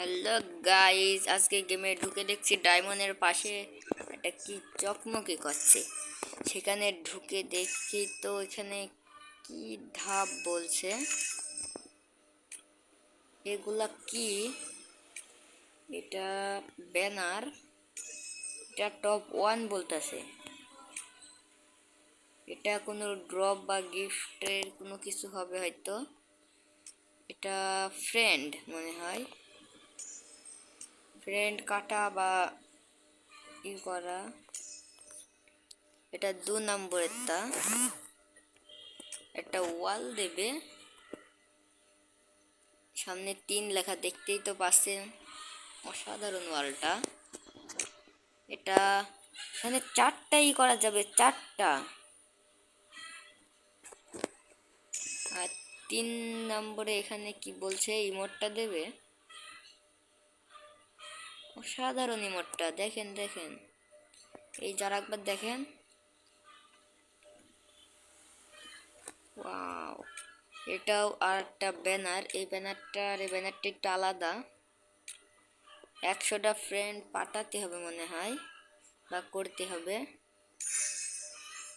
Hello guys, আজকে গেমে ঢুকে দেখছি ডায়মন্ডের পাশে একটা কি চকমকি করছে। সেখানে ঢুকে দেখছি তো এখানে কি ধাপ বলছে, এগুলা কি? এটা ব্যানার, এটা টপ 1 বলতেছে। এটা কোনো ড্রপ বা গিফটের কোনো কিছু হবে হয়তো। এটা ফ্রেন্ড মনে হয়, ফ্রেন্ড কাটা বা ই করা। এটা 2 নম্বরের তা একটা ওয়াল দেবে, সামনে 3 লেখা দেখতেই তো পাচ্ছেন। অসাধারণ ওয়ালটা। এটা এখানে 4টাই করা যাবে, 4টা। আর 3 নম্বরে এখানে কি বলছে, ইমোটটা দেবে। অসাধারণ ইমোটটা, দেখেন দেখেন, এই যারা একবার দেখেন। ওয়াও, এটাও আর একটা ব্যানার। এই ব্যানারটা আর এই ব্যানারটা একটু আলাদা। 100টা ফ্রেন্ড পাঠাতে হবে মনে হয়, বা করতে হবে।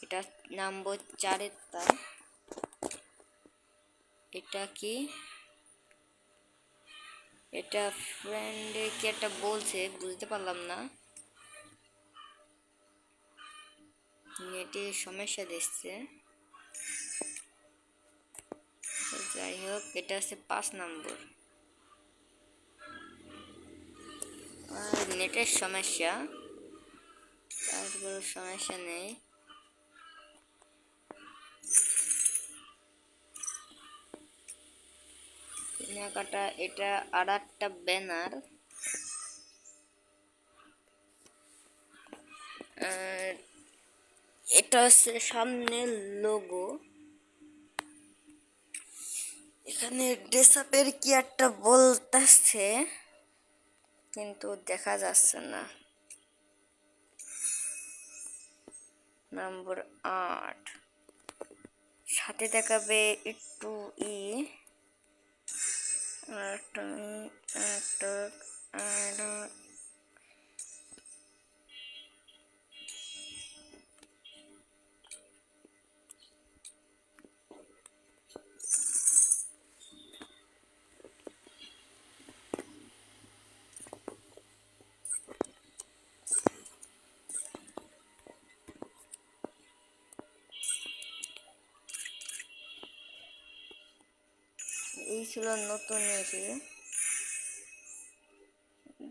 এটা নম্বর 4-এর তা। এটা কি? এটা ফ্রেন্ডে কি একটা বলছে, বুঝতে পারলাম না। নেটে সমস্যা দিচ্ছে। যাই হোক, এটা হচ্ছে 5 নম্বর। আর নেটের সমস্যা, তারপর সমস্যা নেই। কেনাকাটা, এটা আর একটা ব্যানার। এটা হচ্ছে সামনে লোগো। এখানে ড্রেসআপের কি একটা বলতেছে, কিন্তু দেখা যাচ্ছে না। নম্বর 8 সাথে দেখাবে একটু ই একটা একটা একটা এই ছিল নতুন এসে,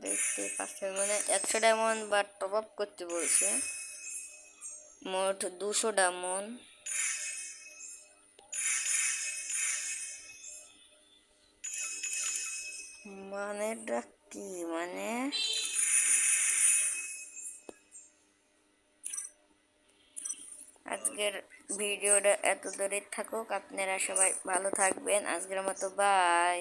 দেখতে পাচ্ছেন। মানে 100 ডায়মন্ড বা টপ আপ করতে বলছে। মোট 200 ডায়মন্ড। মানেটা কি? মানে আজকের ভিডিওটা এত দূরে থাকুক, আপনারা সবাই ভালো থাকবেন। আজকের মতো বাই।